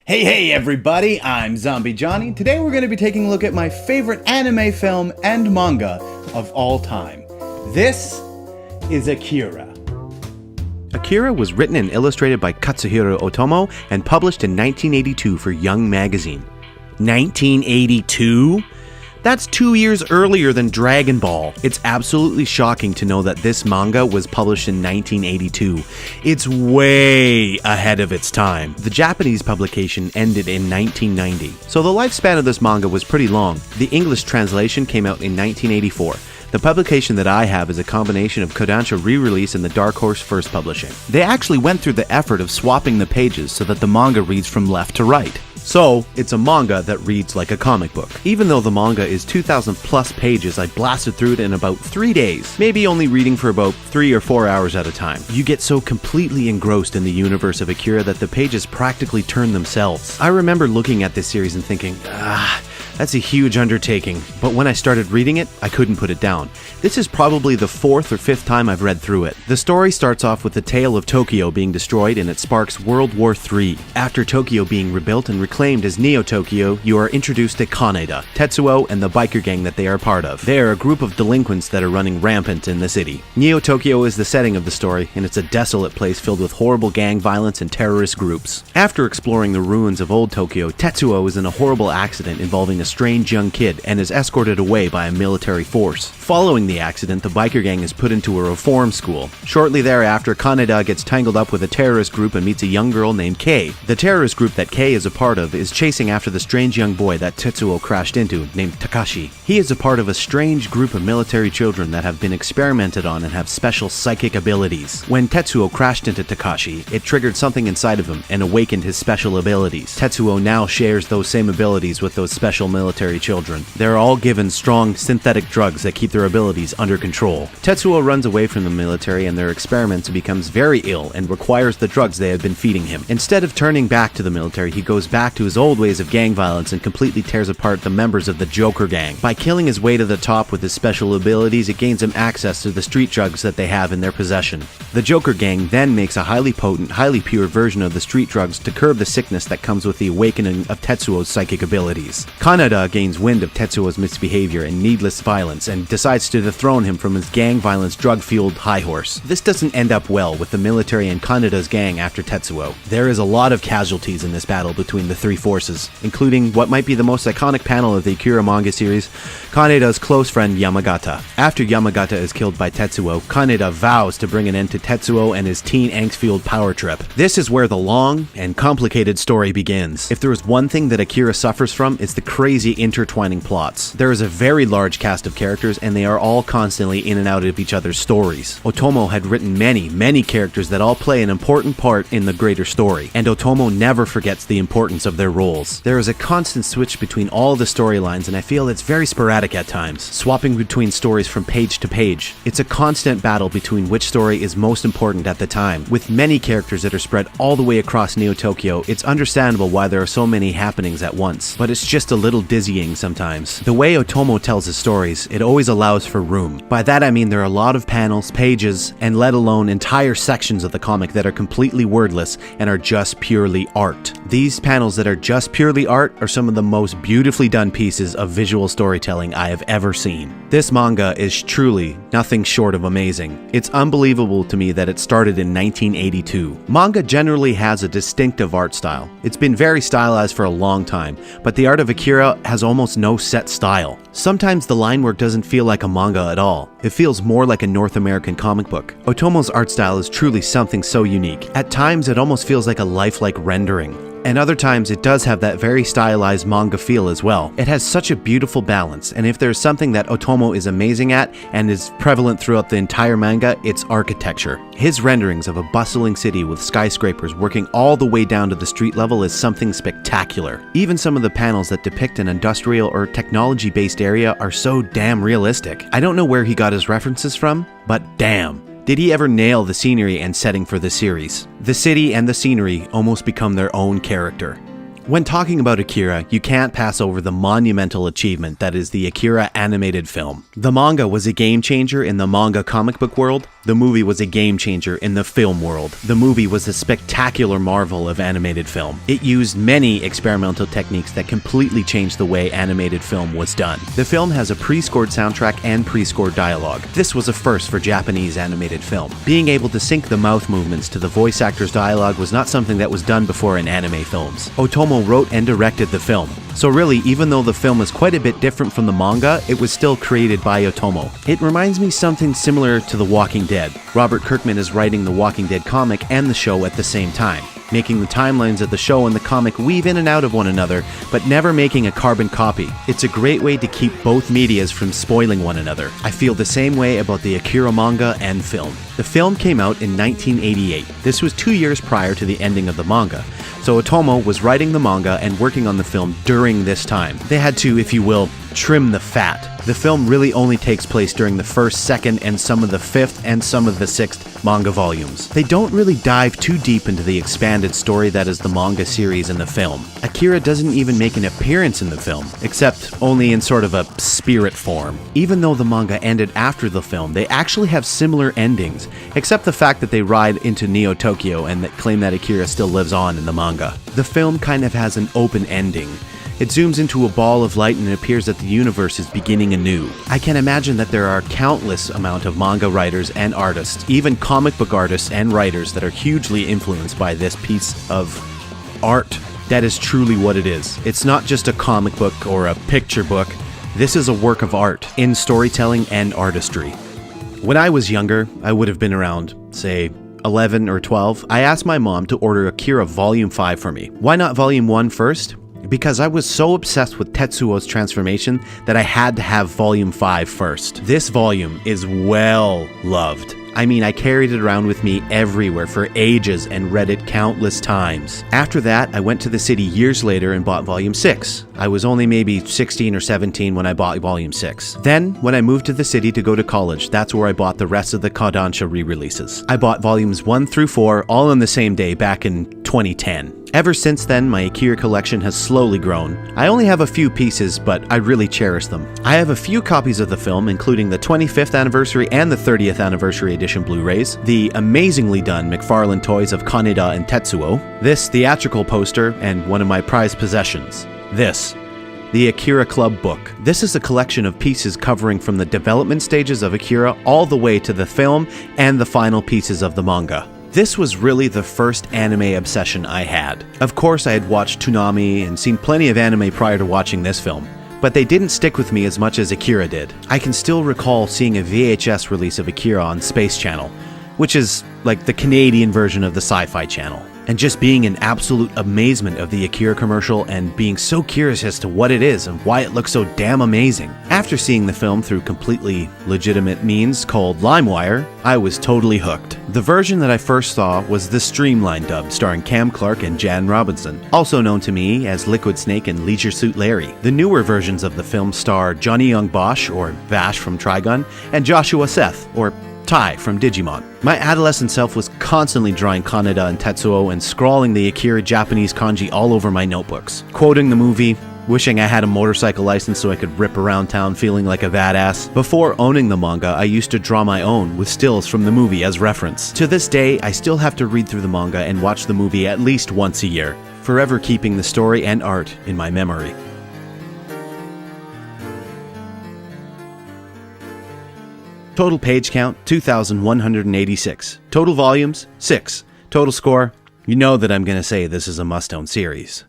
Hey everybody, I'm ZombieJohnny. Today we're going to be taking a look at my favorite anime film and manga of all time. This is Akira. Akira was written and illustrated by Katsuhiro Otomo and published in 1982 for Young Magazine. 1982? That's 2 years earlier than Dragon Ball. It's absolutely shocking to know that this manga was published in 1982. It's way ahead of its time. The Japanese publication ended in 1990, so the lifespan of this manga was pretty long. The English translation came out in 1984. The publication that I have is a combination of Kodansha re-release and the Dark Horse First Publishing. They actually went through the effort of swapping the pages so that the manga reads from left to right. So, it's a manga that reads like a comic book. Even though the manga is 2,000 plus pages, I blasted through it in about 3 days, maybe only reading for about 3 or 4 hours at a time. You get so completely engrossed in the universe of Akira that the pages practically turn themselves. I remember looking at this series and thinking, that's a huge undertaking, but when I started reading it, I couldn't put it down. This is probably the 4th or 5th time I've read through it. The story starts off with the tale of Tokyo being destroyed and it sparks World War III. After Tokyo being rebuilt and reclaimed as Neo-Tokyo, you are introduced to Kaneda, Tetsuo, and the biker gang that they are part of. They are a group of delinquents that are running rampant in the city. Neo-Tokyo is the setting of the story, and it's a desolate place filled with horrible gang violence and terrorist groups. After exploring the ruins of old Tokyo, Tetsuo is in a horrible accident involving a strange young kid and is escorted away by a military force. Following the accident, the biker gang is put into a reform school. Shortly thereafter, Kaneda gets tangled up with a terrorist group and meets a young girl named Kei. The terrorist group that Kei is a part of is chasing after the strange young boy that Tetsuo crashed into, named Takashi. He is a part of a strange group of military children that have been experimented on and have special psychic abilities. When Tetsuo crashed into Takashi, it triggered something inside of him and awakened his special abilities. Tetsuo now shares those same abilities with those special military children. They're all given strong synthetic drugs that keep their abilities under control. Tetsuo runs away from the military and their experiments becomes very ill and requires the drugs they have been feeding him. Instead of turning back to the military, he goes back to his old ways of gang violence and completely tears apart the members of the Joker gang. By killing his way to the top with his special abilities, it gains him access to the street drugs that they have in their possession. The Joker gang then makes a highly potent, highly pure version of the street drugs to curb the sickness that comes with the awakening of Tetsuo's psychic abilities. Kaneda gains wind of Tetsuo's misbehavior and needless violence and decides to dethrone him from his gang violence drug-fueled high horse. This doesn't end up well with the military and Kaneda's gang after Tetsuo. There is a lot of casualties in this battle between the three forces, including what might be the most iconic panel of the Akira manga series, Kaneda's close friend Yamagata. After Yamagata is killed by Tetsuo, Kaneda vows to bring an end to Tetsuo and his teen angst-fueled power trip. This is where the long and complicated story begins. If there is one thing that Akira suffers from, it's the crazy intertwining plots. There is a very large cast of characters and they are all constantly in and out of each other's stories. Otomo had written many characters that all play an important part in the greater story, and Otomo never forgets the importance of their roles. There is a constant switch between all the storylines and I feel it's very sporadic at times, swapping between stories from page to page. It's a constant battle between which story is most important at the time. With many characters that are spread all the way across Neo-Tokyo, it's understandable why there are so many happenings at once, but it's just a little dizzying sometimes. The way Otomo tells his stories, it always allows for room. By that I mean there are a lot of panels, pages, and let alone entire sections of the comic that are completely wordless and are just purely art. These panels that are just purely art are some of the most beautifully done pieces of visual storytelling I have ever seen. This manga is truly nothing short of amazing. It's unbelievable to me that it started in 1982. Manga generally has a distinctive art style. It's been very stylized for a long time, but the art of Akira has almost no set style. Sometimes the line work doesn't feel like a manga at all. It feels more like a North American comic book. Otomo's art style is truly something so unique. At times it almost feels like a lifelike rendering. And other times it does have that very stylized manga feel as well. It has such a beautiful balance, and if there's something that Otomo is amazing at and is prevalent throughout the entire manga, it's architecture. His renderings of a bustling city with skyscrapers working all the way down to the street level is something spectacular. Even some of the panels that depict an industrial or technology-based area are so damn realistic. I don't know where he got his references from, but damn. Did he ever nail the scenery and setting for the series? The city and the scenery almost become their own character. When talking about Akira, you can't pass over the monumental achievement that is the Akira animated film. The manga was a game changer in the manga comic book world. The movie was a game changer in the film world. The movie was a spectacular marvel of animated film. It used many experimental techniques that completely changed the way animated film was done. The film has a pre-scored soundtrack and pre-scored dialogue. This was a first for Japanese animated film. Being able to sync the mouth movements to the voice actor's dialogue was not something that was done before in anime films. Otomo wrote and directed the film. So really, even though the film is quite a bit different from the manga, it was still created by Otomo. It reminds me something similar to The Walking Dead. Robert Kirkman is writing the Walking Dead comic and the show at the same time, making the timelines of the show and the comic weave in and out of one another, but never making a carbon copy. It's a great way to keep both medias from spoiling one another. I feel the same way about the Akira manga and film. The film came out in 1988. This was 2 years prior to the ending of the manga. So Otomo was writing the manga and working on the film during this time. They had to, if you will, trim the fat. The film really only takes place during the first, second, and some of the fifth and some of the sixth manga volumes. They don't really dive too deep into the expanded story that is the manga series in the film. Akira doesn't even make an appearance in the film, except only in sort of a spirit form. Even though the manga ended after the film, they actually have similar endings, except the fact that they ride into Neo Tokyo and that claim that Akira still lives on in the manga. The film kind of has an open ending. It zooms into a ball of light and it appears that the universe is beginning anew. I can imagine that there are countless amount of manga writers and artists, even comic book artists and writers that are hugely influenced by this piece of art. That is truly what it is. It's not just a comic book or a picture book. This is a work of art in storytelling and artistry. When I was younger, I would have been around, say, 11 or 12. I asked my mom to order Akira Volume 5 for me. Why not Volume 1 first? Because I was so obsessed with Tetsuo's transformation that I had to have Volume 5 first. This volume is well loved. I mean, I carried it around with me everywhere for ages and read it countless times. After that, I went to the city years later and bought Volume 6. I was only maybe 16 or 17 when I bought Volume 6. Then, when I moved to the city to go to college, that's where I bought the rest of the Kodansha re-releases. I bought Volumes 1 through 4 all on the same day back in 2010. Ever since then, my Akira collection has slowly grown. I only have a few pieces, but I really cherish them. I have a few copies of the film, including the 25th anniversary and the 30th anniversary edition Blu-rays, the amazingly done McFarlane toys of Kaneda and Tetsuo, this theatrical poster, and one of my prized possessions, this, the Akira Club book. This is a collection of pieces covering from the development stages of Akira all the way to the film and the final pieces of the manga. This was really the first anime obsession I had. Of course, I had watched Toonami and seen plenty of anime prior to watching this film, but they didn't stick with me as much as Akira did. I can still recall seeing a VHS release of Akira on Space Channel, which is like the Canadian version of the Sci-Fi Channel, and just being in absolute amazement of the Akira commercial and being so curious as to what it is and why it looks so damn amazing. After seeing the film through completely legitimate means called LimeWire, I was totally hooked. The version that I first saw was the Streamline dub starring Cam Clark and Jan Robinson, also known to me as Liquid Snake and Leisure Suit Larry. The newer versions of the film star Johnny Young Bosch, or Vash from Trigun, and Joshua Seth, or Tai from Digimon. My adolescent self was constantly drawing Kaneda and Tetsuo and scrawling the Akira Japanese kanji all over my notebooks, quoting the movie, wishing I had a motorcycle license so I could rip around town feeling like a badass. Before owning the manga, I used to draw my own with stills from the movie as reference. To this day, I still have to read through the manga and watch the movie at least once a year, forever keeping the story and art in my memory. Total page count, 2,186. Total volumes, 6. Total score, you know that I'm going to say this is a must-own series.